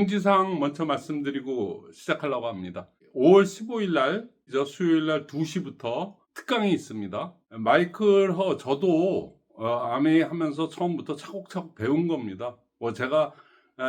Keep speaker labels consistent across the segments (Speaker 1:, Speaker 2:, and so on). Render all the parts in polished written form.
Speaker 1: 공지사항 먼저 말씀드리고 시작하려고 합니다. 5월 15일 날, 수요일 날 2시부터 특강이 있습니다. 마이클 허, 저도 아메이 하면서 처음부터 차곡차곡 배운 겁니다. 제가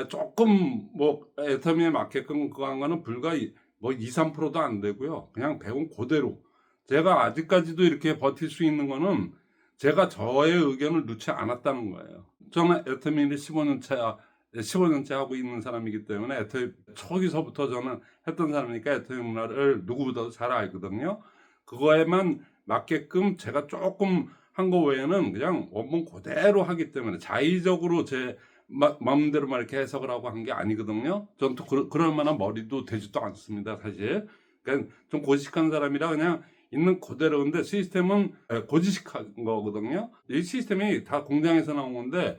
Speaker 1: 조금 애터미에 맞게끔 그거 한 거는 불과 2, 3%도 안 되고요. 그냥 배운 그대로. 제가 아직까지도 이렇게 버틸 수 있는 거는 제가 저의 의견을 넣지 않았다는 거예요. 저는 애터미를 15년째 하고 있는 사람이기 때문에 애터미 초기서부터 저는 했던 사람이니까 애터미 문화를 누구보다도 잘 알거든요. 그거에만 맞게끔 제가 조금 한 거 외에는 그냥 원본 그대로 하기 때문에 자의적으로 제 마음대로 막 이렇게 해석을 하고 한 게 아니거든요. 전 또 그럴 만한 머리도 되지도 않습니다, 사실. 그러니까 좀 고지식한 사람이라 그냥 있는 그대로인데, 시스템은 고지식한 거거든요. 이 시스템이 다 공장에서 나온 건데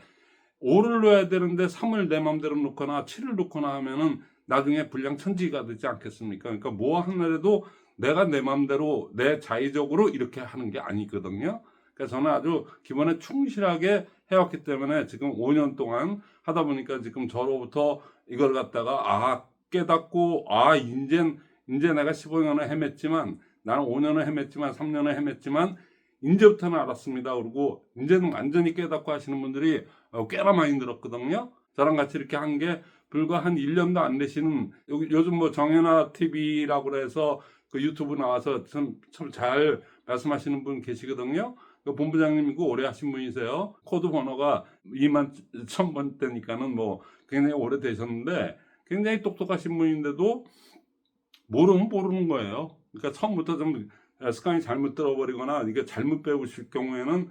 Speaker 1: 5를 넣어야 되는데 3을 내 맘대로 넣거나 7을 넣거나 하면은 나중에 불량천지가 되지 않겠습니까? 그러니까 뭐 하나라도 내가 내 맘대로 내 자의적으로 이렇게 하는 게 아니거든요. 그래서 저는 아주 기본에 충실하게 해왔기 때문에 지금 5년 동안 하다 보니까 지금 저로부터 이걸 갖다가 깨닫고 이제 내가 15년을 헤맸지만, 나는 5년을 헤맸지만 3년을 헤맸지만 이제부터는 알았습니다. 그리고 이제는 완전히 깨닫고 하시는 분들이 꽤나 많이 늘었거든요. 저랑 같이 이렇게 한 게 불과 한 1년도 안 되시는, 요즘 정연아 TV라고 해서 그 유튜브 나와서 참 잘 말씀하시는 분 계시거든요. 그 본부장님이고 오래 하신 분이세요. 코드 번호가 2만 1000번대니까는 굉장히 오래 되셨는데, 굉장히 똑똑하신 분인데도 모르는 거예요. 그러니까 처음부터 좀 습관이 잘못 들어버리거나 이게 잘못 배우실 경우에는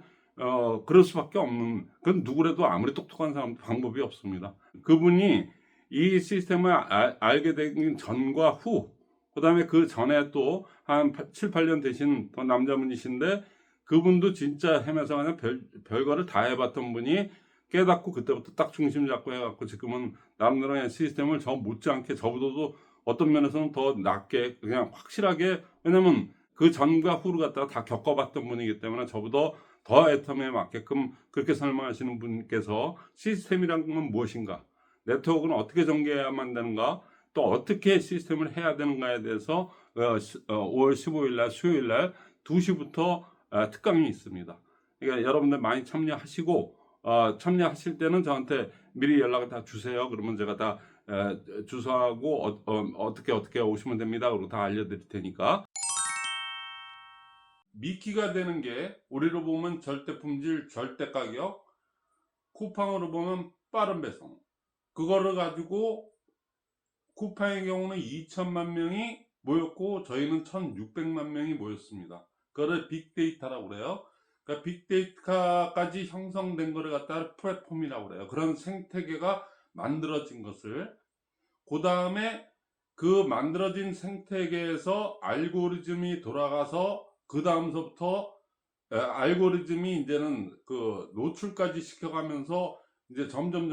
Speaker 1: 그럴 수밖에 없는, 그건 누구라도 아무리 똑똑한 사람도 방법이 없습니다. 그분이 이 시스템을 알게 된 전과 후, 그 다음에 그 전에 또 한 7, 8년 되신 또 남자분이신데, 그분도 진짜 헤매서 그냥 별거를 다 해봤던 분이 깨닫고 그때부터 딱 중심 잡고 해갖고 지금은 나름대로 시스템을 저 못지않게, 저보다도 어떤 면에서는 더 낫게 그냥 확실하게, 왜냐면 그 전과 후를 갖다가 다 겪어봤던 분이기 때문에 저보다 더 애터미에 맞게끔 그렇게 설명하시는 분께서 시스템이란 건 무엇인가, 네트워크는 어떻게 전개해야만 되는가, 또 어떻게 시스템을 해야 되는가에 대해서 5월 15일 날 수요일 날 2시부터 특강이 있습니다. 그러니까 여러분들 많이 참여하시고, 참여하실 때는 저한테 미리 연락을 다 주세요. 그러면 제가 다 주소하고 어떻게 오시면 됩니다. 그리고 다 알려드릴 테니까. 미끼가 되는 게, 우리로 보면 절대 품질, 절대 가격, 쿠팡으로 보면 빠른 배송. 그거를 가지고 쿠팡의 경우는 2천만 명이 모였고 저희는 1600만 명이 모였습니다. 그거를 빅데이터라고 그래요. 그러니까 빅데이터까지 형성된 거를 갖다가 플랫폼이라고 그래요. 그런 생태계가 만들어진 것을, 그 다음에 그 만들어진 생태계에서 알고리즘이 돌아가서 그 다음서부터 알고리즘이 이제는 그 노출까지 시켜가면서 이제 점점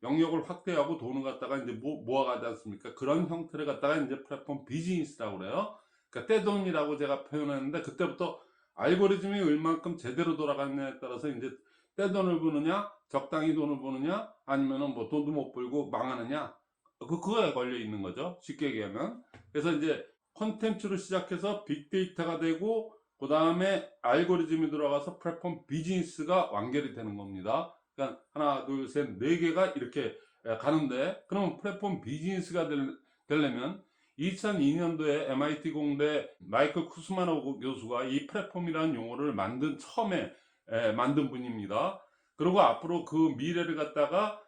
Speaker 1: 영역을 확대하고 돈을 갖다가 이제 모아가지 않습니까? 그런 형태를 갖다가 이제 플랫폼 비즈니스라고 그래요. 그러니까 떼돈이라고 제가 표현했는데, 그때부터 알고리즘이 얼만큼 제대로 돌아가느냐에 따라서 이제 떼돈을 버느냐, 적당히 돈을 버느냐, 아니면은 돈도 못 벌고 망하느냐, 그거에 걸려 있는 거죠, 쉽게 얘기하면. 그래서 이제 콘텐츠로 시작해서 빅데이터가 되고, 그 다음에 알고리즘이 들어가서 플랫폼 비즈니스가 완결이 되는 겁니다. 그러니까 하나, 둘, 셋, 네 개가 이렇게 가는데, 그러면 플랫폼 비즈니스가 되려면 2002년도에 MIT 공대 마이클 쿠스마노 교수가 이 플랫폼이라는 용어를 처음에 만든 분입니다. 그리고 앞으로 그 미래를 갖다가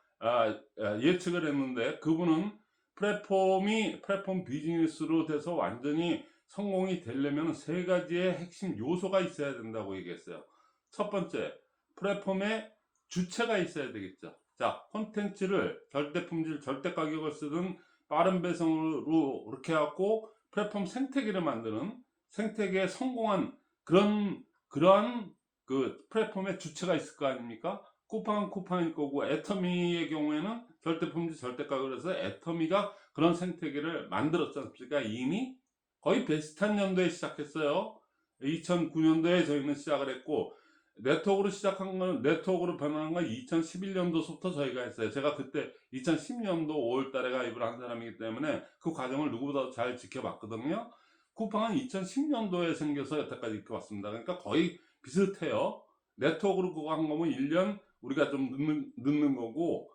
Speaker 1: 예측을 했는데, 그분은 플랫폼 비즈니스로 돼서 완전히 성공이 되려면 세 가지의 핵심 요소가 있어야 된다고 얘기했어요. 첫 번째, 플랫폼에 주체가 있어야 되겠죠. 자, 콘텐츠를 절대 품질, 절대 가격을 쓰든 빠른 배송으로 이렇게 해갖고 플랫폼 생태계를 만드는, 생태계에 성공한 그러한 그 플랫폼의 주체가 있을 거 아닙니까? 쿠팡은 쿠팡일 거고, 애터미의 경우에는 절대 품질, 절대 가격을 해서 애터미가 그런 생태계를 만들었지 않습니까? 이미 거의 비슷한 연도에 시작했어요. 2009년도에 저희는 시작을 했고, 네트워크로 시작한 건, 네트워크로 변하는 건 2011년도부터 저희가 했어요. 제가 그때 2010년도 5월 달에 가입을 한 사람이기 때문에 그 과정을 누구보다 잘 지켜봤거든요. 쿠팡은 2010년도에 생겨서 여태까지 이렇게 왔습니다. 그러니까 거의 비슷해요. 네트워크로 그거 한 거면 1년 우리가 좀 늦는 거고,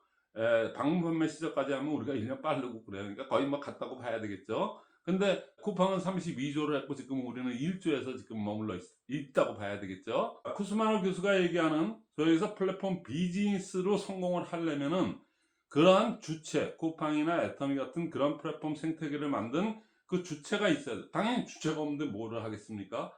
Speaker 1: 방문 판매 시작까지 하면 우리가 1년 빠르고 그래요. 그러니까 거의 뭐 같다고 봐야 되겠죠. 근데 쿠팡은 32조를 했고 지금 우리는 1조에서 지금 머물러 있다고 봐야 되겠죠. 쿠스마노 교수가 얘기하는 저희에서 플랫폼 비즈니스로 성공을 하려면은 그러한 주체, 쿠팡이나 애터미 같은 그런 플랫폼 생태계를 만든 그 주체가 있어야 돼. 당연히 주체가 없는데 뭐를 하겠습니까?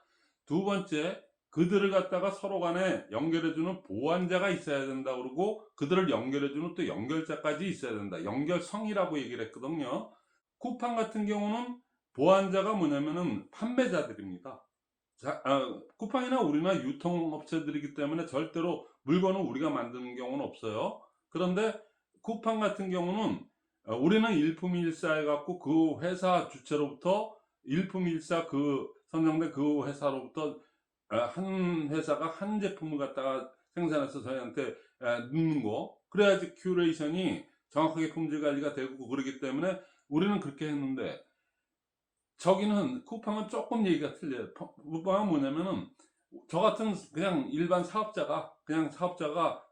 Speaker 1: 두 번째, 그들을 갖다가 서로 간에 연결해주는 보완자가 있어야 된다 그러고, 그들을 연결해주는 또 연결자까지 있어야 된다. 연결성이라고 얘기를 했거든요. 쿠팡 같은 경우는 보완자가 뭐냐면은 판매자들입니다. 쿠팡이나 우리나 유통업체들이기 때문에 절대로 물건을 우리가 만드는 경우는 없어요. 그런데 쿠팡 같은 경우는 우리는 일품일사 해갖고 그 회사 주체로부터 일품일사 그 선정된 그 회사로부터 한 회사가 한 제품을 갖다가 생산해서 저희한테 넣는 거, 그래야지 큐레이션이 정확하게 품질 관리가 되고 그러기 때문에 우리는 그렇게 했는데, 저기는 쿠팡은 조금 얘기가 틀려요. 쿠팡은 뭐냐면은 저 같은 그냥 일반 사업자가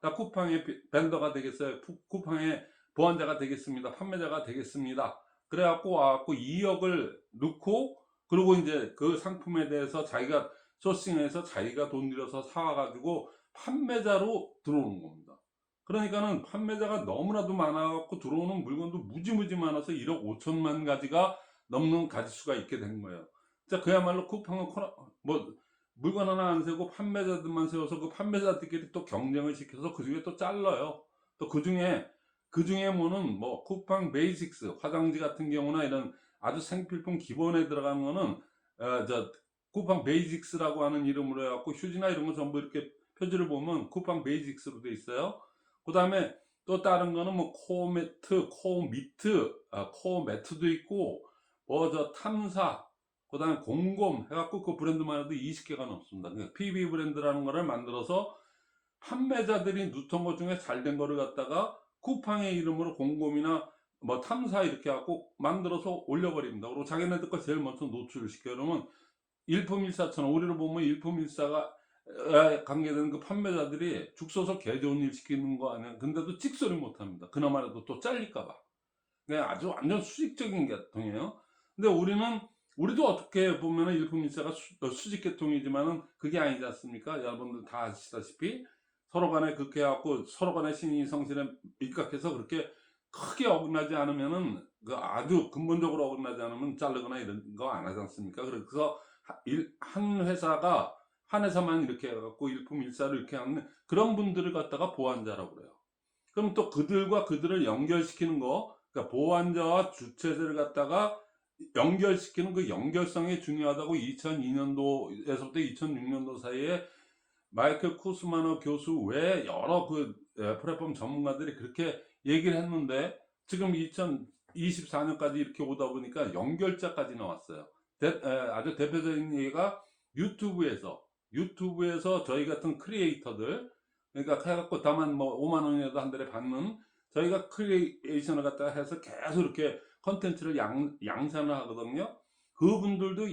Speaker 1: 나 쿠팡의 벤더가 되겠어요. 쿠팡의 보안자가 되겠습니다. 판매자가 되겠습니다. 그래갖고 와갖고 2억을 넣고, 그리고 이제 그 상품에 대해서 자기가 소싱해서 자기가 돈 들여서 사와가지고 판매자로 들어오는 겁니다. 그러니까는 판매자가 너무나도 많아갖고 들어오는 물건도 무지무지 많아서 1억 5천만 가지가 넘는 가지수가 있게 된 거예요. 진짜 그야말로 쿠팡은 뭐 물건 하나 안 세고 판매자들만 세워서 그 판매자들끼리 또 경쟁을 시켜서 그 중에 또 잘라요. 또 그 중에 뭐는 뭐 쿠팡 베이직스 화장지 같은 경우나 이런 아주 생필품 기본에 들어가는 거는 저 쿠팡 베이직스라고 하는 이름으로 해갖고 휴지나 이런 거 전부 이렇게 표지를 보면 쿠팡 베이직스로 돼 있어요. 그 다음에 또 다른 거는 뭐 코어 매트, 코어 매트도 있고, 뭐 저 탐사, 그 다음에 곰곰 해갖고 그 브랜드만 해도 20개가 넘습니다. 그러니까 PB 브랜드라는 거를 만들어서 판매자들이 누턴 것 중에 잘 된 거를 갖다가 쿠팡의 이름으로 곰곰이나 뭐 탐사 이렇게 갖고 만들어서 올려버립니다. 그리고 자기네들 거 제일 먼저 노출을 시켜요. 그러면 일품일사처럼, 우리를 보면 일품일사가 관계되는 그 판매자들이 죽 서서 개 좋은 일 시키는 거 아니야. 근데도 찍소리 못 합니다. 그나마라도 또 잘릴까봐. 그냥 아주 완전 수직적인 계통이에요. 근데 우리도 어떻게 보면은 일품일사가 수직 계통이지만은 그게 아니지 않습니까? 여러분들 다 아시다시피 서로 간에 그렇게 해갖고 서로 간에 신의 성실에 입각해서 그렇게 크게 어긋나지 않으면은, 그 아주 근본적으로 어긋나지 않으면 자르거나 이런 거 안 하지 않습니까? 그래서 한 회사만 이렇게 해갖고 일품일사를 이렇게 하는 그런 분들을 갖다가 보완자라고 그래요. 그럼 또 그들을 연결시키는 거, 그러니까 보완자와 주체들을 갖다가 연결시키는 그 연결성이 중요하다고 2002년도에서부터 2006년도 사이에 마이클 쿠스마노 교수 외에 여러 그 플랫폼 전문가들이 그렇게 얘기를 했는데, 지금 2024년까지 이렇게 오다 보니까 연결자까지 나왔어요. 아주 대표적인 얘기가 유튜브에서 저희 같은 크리에이터들, 그러니까 해갖고 다만 뭐 5만 원이라도 한 달에 받는, 저희가 크리에이션을 갖다가 해서 계속 이렇게 컨텐츠를 양산을 하거든요. 그분들도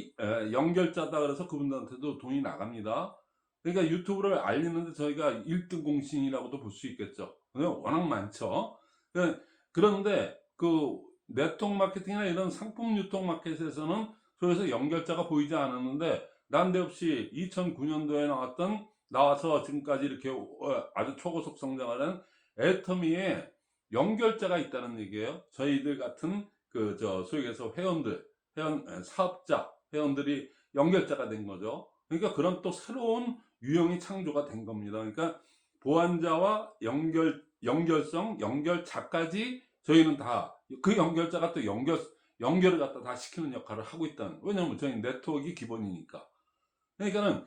Speaker 1: 연결자다 그래서 그분들한테도 돈이 나갑니다. 그러니까 유튜브를 알리는데 저희가 1등 공신이라고도 볼 수 있겠죠. 워낙 많죠. 그런데 그 네트워크 마케팅이나 이런 상품 유통 마켓에서는 저기서 연결자가 보이지 않았는데, 난데없이 2009년도에 나와서 지금까지 이렇게 아주 초고속 성장하는 애터미에 연결자가 있다는 얘기예요. 저희들 같은 소위 얘기해서 사업자, 회원들이 연결자가 된 거죠. 그러니까 그런 또 새로운 유형이 창조가 된 겁니다. 그러니까 보완자와 연결성, 연결자까지 저희는 다 그 연결자가 또 연결을 갖다 다 시키는 역할을 하고 있다는. 왜냐하면 저희 네트워크가 기본이니까. 그러니까는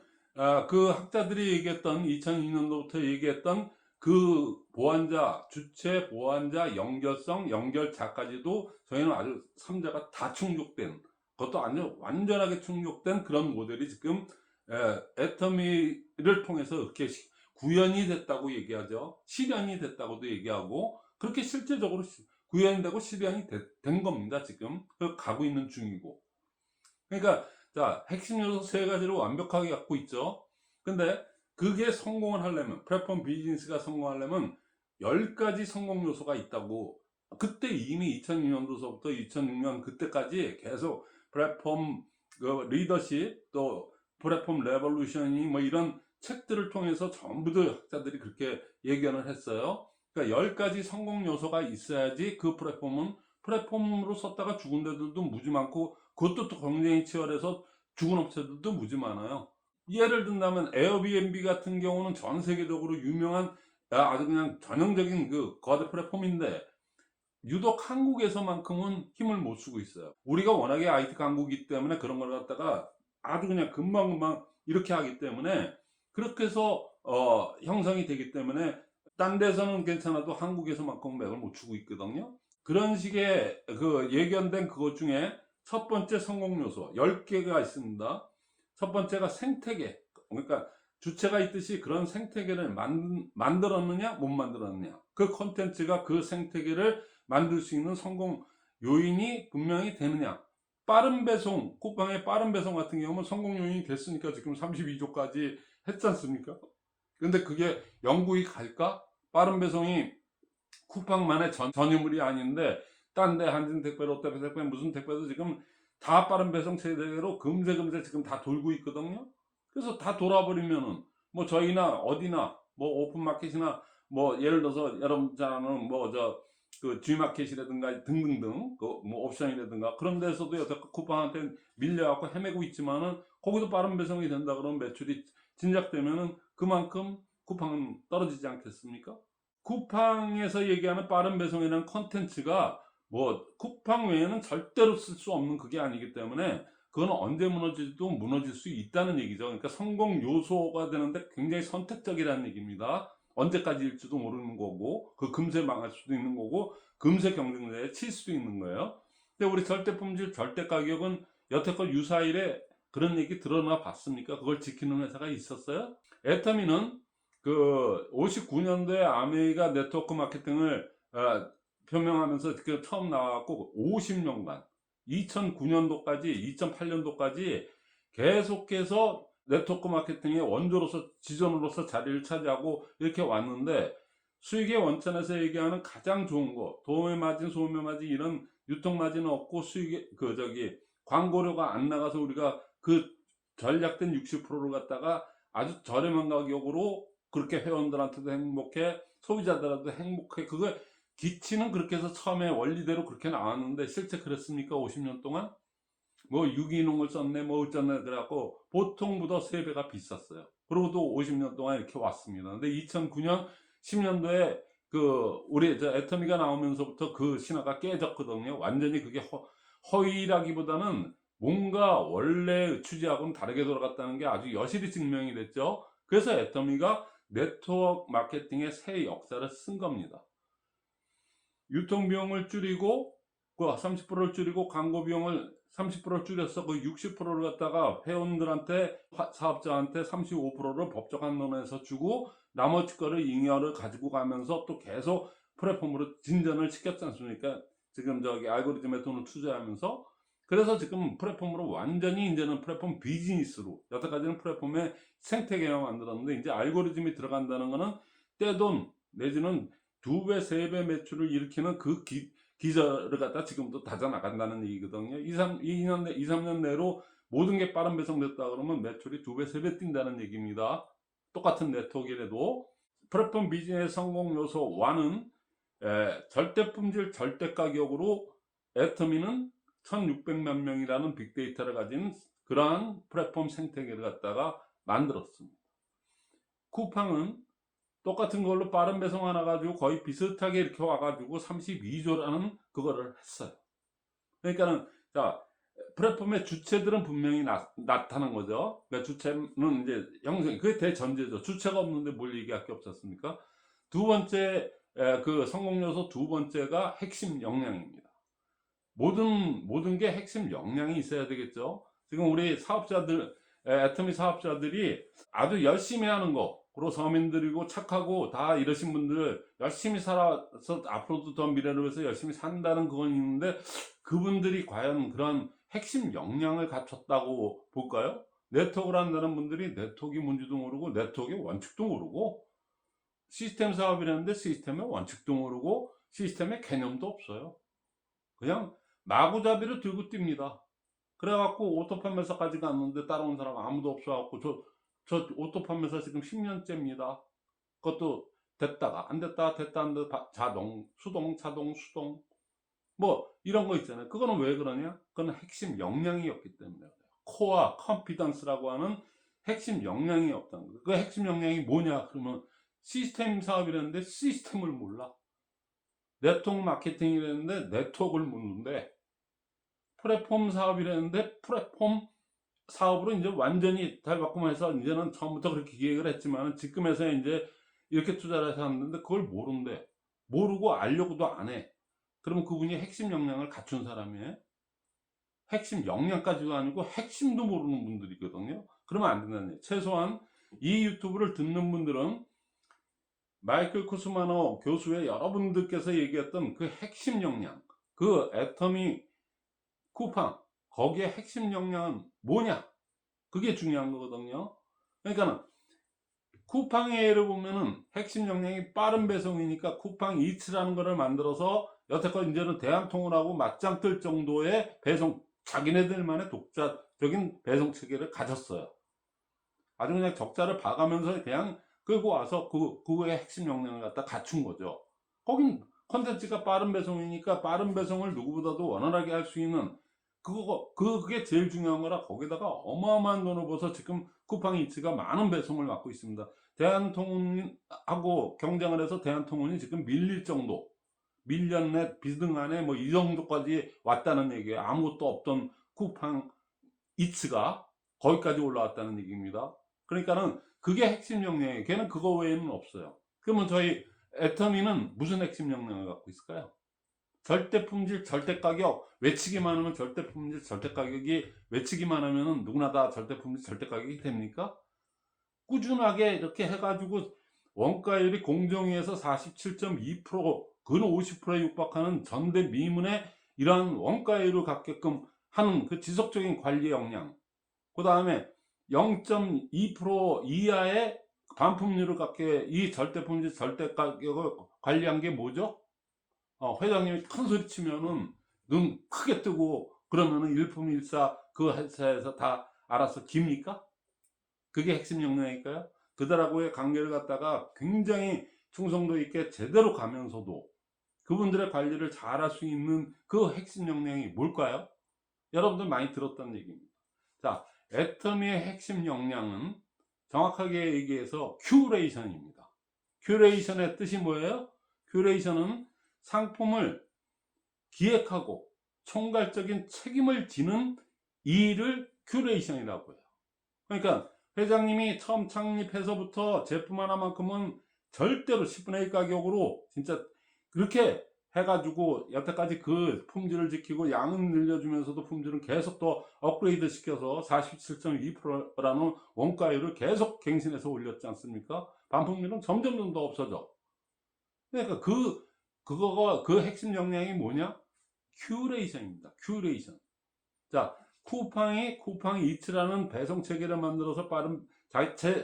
Speaker 1: 그 학자들이 얘기했던 2002년도부터 얘기했던 그 보완자, 주체, 보완자, 연결성, 연결자까지도 저희는 아주 3자가 다 충족된, 그것도 아주 완전하게 충족된 그런 모델이 지금 애터미를 통해서 이렇게 구현이 됐다고 얘기하죠. 실현이 됐다고도 얘기하고, 그렇게 실제적으로 구현이 되고 실현이 된 겁니다. 지금 가고 있는 중이고. 그러니까 자, 핵심 요소 세 가지를 완벽하게 갖고 있죠. 근데 그게 성공을 하려면, 플랫폼 비즈니스가 성공하려면 10가지 성공 요소가 있다고. 그때 이미 2002년도서부터 2006년 그때까지 계속 플랫폼 리더십, 또 플랫폼 레볼루션이 뭐 이런 책들을 통해서 전부 다 학자들이 그렇게 예견을 했어요. 그러니까 10가지 성공 요소가 있어야지 그 플랫폼은 플랫폼으로 썼다가 죽은 데들도 무지 많고, 그것도 또 경쟁이 치열해서 죽은 업체들도 무지 많아요. 예를 든다면 에어비앤비 같은 경우는 전 세계적으로 유명한 아주 그냥 전형적인 그 거대 플랫폼인데, 유독 한국에서만큼은 힘을 못 쓰고 있어요. 우리가 워낙에 IT 강국이기 때문에 그런 걸 갖다가 아주 그냥 금방금방 이렇게 하기 때문에, 그렇게 해서 형성이 되기 때문에 딴 데서는 괜찮아도 한국에서만큼 맥을 못 추고 있거든요. 그런 식의 그 예견된 그것 중에 첫 번째 성공 요소 10개가 있습니다. 첫 번째가 생태계. 그러니까 주체가 있듯이 그런 생태계를 만들었느냐 못 만들었느냐, 그 콘텐츠가 그 생태계를 만들 수 있는 성공 요인이 분명히 되느냐. 빠른 배송, 쿠팡의 빠른 배송 같은 경우는 성공 요인이 됐으니까 지금 32조까지 했지 않습니까? 근데 그게 영구히 갈까? 빠른 배송이 쿠팡만의 전유물이 아닌데, 딴 데 한진택배, 롯데택배, 무슨 택배도 지금 다 빠른 배송 체제로 금세 지금 다 돌고 있거든요. 그래서 다 돌아버리면은 뭐 저희나 어디나 뭐 오픈마켓이나 뭐 예를 들어서 여러분 잘 아는 뭐 그 G마켓이라든가 등등등 그 뭐 옵션이라든가 그런 데서도 여태껏 쿠팡한테 밀려갖고 헤매고 있지만은, 거기도 빠른 배송이 된다 그러면 매출이 진작되면은 그만큼 쿠팡은 떨어지지 않겠습니까? 쿠팡에서 얘기하는 빠른 배송이라는 컨텐츠가 뭐 쿠팡 외에는 절대로 쓸 수 없는 그게 아니기 때문에, 그건 언제 무너질지도 무너질 수 있다는 얘기죠. 그러니까 성공 요소가 되는데 굉장히 선택적이라는 얘기입니다. 언제까지일지도 모르는 거고, 그 금세 망할 수도 있는 거고, 금세 경쟁자에 칠 수도 있는 거예요. 근데 우리 절대품질 절대가격은 여태껏 유사일에 그런 얘기 들어나 봤습니까? 그걸 지키는 회사가 있었어요? 애터미는 그 59년도에 아메이가 네트워크 마케팅을 표명하면서 그 처음 나왔고 50년간 2009년도까지 2008년도까지 계속해서 네트워크 마케팅의 원조로서 지존으로서 자리를 차지하고 이렇게 왔는데, 수익의 원천에서 얘기하는 가장 좋은 거, 도매 마진, 소매 마진 이런 유통 마진은 없고, 수익의 광고료가 안 나가서 우리가 그 전략된 60%를 갖다가 아주 저렴한 가격으로 그렇게 회원들한테도 행복해, 소비자들한테도 행복해. 그거 기치는 그렇게 해서 처음에 원리대로 그렇게 나왔는데, 실제 그랬습니까? 50년 동안 뭐 유기농을 썼네 뭐 어쩌네 그래갖고 보통보다 3배가 비쌌어요. 그리고 또 50년 동안 이렇게 왔습니다. 근데 2009년 10년도에 그 우리 애터미가 나오면서부터 그 신화가 깨졌거든요. 완전히 그게 허위라기보다는 뭔가 원래 취지하고는 다르게 돌아갔다는 게 아주 여실히 증명이 됐죠. 그래서 애터미가 네트워크 마케팅의 새 역사를 쓴 겁니다. 유통비용을 줄이고 그 30%를 줄이고, 광고 비용을 30%를 줄였어. 그 60%를 갖다가 회원들한테, 사업자한테 35%를 법적 한도에서 주고, 나머지 거를 잉여를 가지고 가면서 또 계속 플랫폼으로 진전을 시켰지 않습니까? 지금 알고리즘에 돈을 투자하면서. 그래서 지금 플랫폼으로 완전히 이제는 플랫폼 비즈니스로, 여태까지는 플랫폼의 생태계만 만들었는데, 이제 알고리즘이 들어간다는 거는 떼돈 내지는 2배, 3배 매출을 일으키는 그 기저를 갖다 지금도 다져나간다는 얘기거든요. 2, 3년 내로 모든 게 빠른 배송됐다 그러면 매출이 2배, 3배 뛴다는 얘기입니다. 똑같은 네트워크라도. 플랫폼 비즈니스 성공 요소 1은 절대품질 절대가격으로 애터미는 1600만 명이라는 빅데이터를 가진 그러한 플랫폼 생태계를 갖다가 만들었습니다. 쿠팡은 똑같은 걸로 빠른 배송 하나 가지고 거의 비슷하게 이렇게 와가지고 32조라는 그거를 했어요. 그러니까는 플랫폼의 주체들은 분명히 나타난 거죠. 그러니까 주체는 이제 형성, 그게 대전제죠. 주체가 없는데 뭘 얘기할 게 없었습니까? 두 번째, 그 성공 요소 두 번째가 핵심 역량입니다. 모든 게 핵심 역량이 있어야 되겠죠. 지금 우리 사업자들 애터미 사업자들이 아주 열심히 하는 거, 그리고 서민들이고 착하고 다 이러신 분들 열심히 살아서 앞으로도 더 미래를 위해서 열심히 산다는 그건 있는데, 그분들이 과연 그런 핵심 역량을 갖췄다고 볼까요? 네트워크를 한다는 분들이 네트워크 뭔지도 모르고 네트워크의 원칙도 모르고, 시스템 사업이라는데 시스템의 원칙도 모르고 시스템의 개념도 없어요. 그냥 마구잡이로 들고 뜁니다. 그래갖고 오토 판매사까지 갔는데 따라온 사람 아무도 없어갖고 저 오토 판매사 지금 10년째입니다. 그것도 됐다가 안 됐다, 됐다 안 됐다, 자동, 수동, 자동, 수동, 뭐 이런 거 있잖아요. 그거는 왜 그러냐? 그건 핵심 역량이었기 때문에 그래요. 코어 컨피던스라고 하는 핵심 역량이 없다는 거예요. 그 핵심 역량이 뭐냐? 그러면 시스템 사업이라는데 시스템을 몰라. 네트워크 마케팅이라는데 네트워크를 모르는데, 플랫폼 사업이라는데 플랫폼 사업으로 이제 완전히 달바꿈해서 이제는 처음부터 그렇게 기획을 했지만 지금에서 이제 이렇게 투자를 해서 하는데 그걸 모른대. 모르고 알려고도 안 해. 그러면 그분이 핵심 역량을 갖춘 사람이에요? 핵심 역량까지도 아니고 핵심도 모르는 분들이거든요. 그러면 안 된다는 얘기예요. 최소한 이 유튜브를 듣는 분들은 마이클 쿠스마노 교수의 여러분들께서 얘기했던 그 핵심 역량, 그 애터미 쿠팡, 거기에 핵심 역량은 뭐냐? 그게 중요한 거거든요. 그러니까 쿠팡의 예를 보면은 핵심 역량이 빠른 배송이니까 쿠팡 이츠라는 거를 만들어서 여태껏 이제는 대한통운하고 맞짱 뜰 정도의 배송, 자기네들만의 독자적인 배송 체계를 가졌어요. 아주 그냥 적자를 봐가면서 그냥 끌고 와서 그거의 핵심 역량을 갖다 갖춘 거죠. 거긴 컨텐츠가 빠른 배송이니까 빠른 배송을 누구보다도 원활하게 할 수 있는 그게 제일 중요한 거라, 거기다가 어마어마한 돈을 벌어서 지금 쿠팡이츠가 많은 배송을 맡고 있습니다. 대한통운하고 경쟁을 해서 대한통운이 지금 밀릴 정도, 밀렸네, 비등하네, 뭐 이 정도까지 왔다는 얘기예요. 아무것도 없던 쿠팡이츠가 거기까지 올라왔다는 얘기입니다. 그러니까는 그게 핵심 역량이에요. 걔는 그거 외에는 없어요. 그러면 저희 애터미는 무슨 핵심 역량을 갖고 있을까요? 절대 품질, 절대 가격, 외치기만 하면 절대 품질, 절대 가격이, 외치기만 하면은 누구나 다 절대 품질, 절대 가격이 됩니까? 꾸준하게 이렇게 해가지고 원가율이 공정위에서 47.2%, 근 50%에 육박하는 전대미문의 이러한 원가율을 갖게끔 하는 그 지속적인 관리 역량, 그 다음에 0.2% 이하의 반품률을 갖게 이 절대 품질, 절대 가격을 관리한 게 뭐죠? 회장님이 큰 소리 치면은 눈 크게 뜨고 그러면은 일품일사 그 회사에서 다 알아서 깁니까? 그게 핵심 역량일까요? 그들하고의 관계를 갖다가 굉장히 충성도 있게 제대로 가면서도 그분들의 관리를 잘 할 수 있는 그 핵심 역량이 뭘까요? 여러분들 많이 들었던 얘기입니다. 자, 애터미의 핵심 역량은 정확하게 얘기해서 큐레이션입니다. 큐레이션의 뜻이 뭐예요? 큐레이션은 상품을 기획하고 총괄적인 책임을 지는 일을 큐레이션이라고 해요. 그러니까 회장님이 처음 창립해서부터 제품 하나만큼은 절대로 10분의 1 가격으로 진짜 그렇게 해가지고 여태까지 그 품질을 지키고 양은 늘려주면서도 품질은 계속 더 업그레이드 시켜서 47.2%라는 원가율을 계속 갱신해서 올렸지 않습니까? 반품률은 점점 더 없어져. 그러니까 그거가 그 핵심 역량이 뭐냐? 큐레이션입니다. 큐레이션. 자, 쿠팡이 이츠라는 배송 체계를 만들어서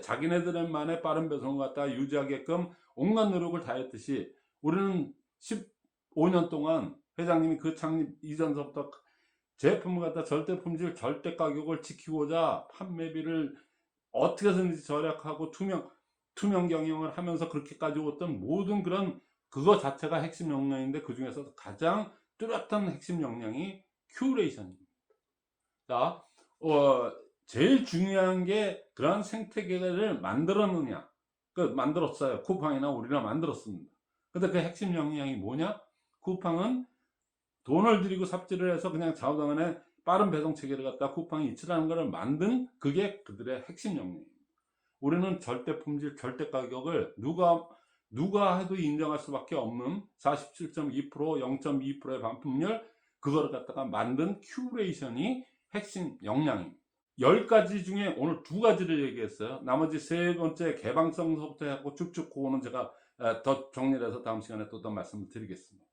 Speaker 1: 자기네들만의 빠른 배송을 갖다 유지하게끔 온갖 노력을 다했듯이, 우리는 15년 동안 회장님이 그 창립 이전서부터 제품을 갖다 절대 품질, 절대 가격을 지키고자 판매비를 어떻게든지 절약하고 투명 경영을 하면서 그렇게까지 왔던 모든 그런 그거 자체가 핵심 역량인데, 그 중에서 가장 뚜렷한 핵심 역량이 큐레이션입니다. 자, 제일 중요한 게 그런 생태계를 만들었느냐. 만들었어요. 쿠팡이나 우리나 만들었습니다. 근데 그 핵심 역량이 뭐냐? 쿠팡은 돈을 들이고 삽질을 해서 그냥 좌우당간에 빠른 배송 체계를 갖다 쿠팡이 이츠라는 것을 만든 그게 그들의 핵심 역량입니다. 우리는 절대 품질, 절대 가격을 누가 해도 인정할 수밖에 없는 47.2%, 0.2%의 반품률, 그거를 갖다가 만든 큐레이션이 핵심 역량입니다. 10가지 중에 오늘 2가지를 얘기했어요. 나머지 3번째 개방성서부터 하고 쭉쭉 그거는 제가 더 정리를 해서 다음 시간에 또 말씀을 드리겠습니다.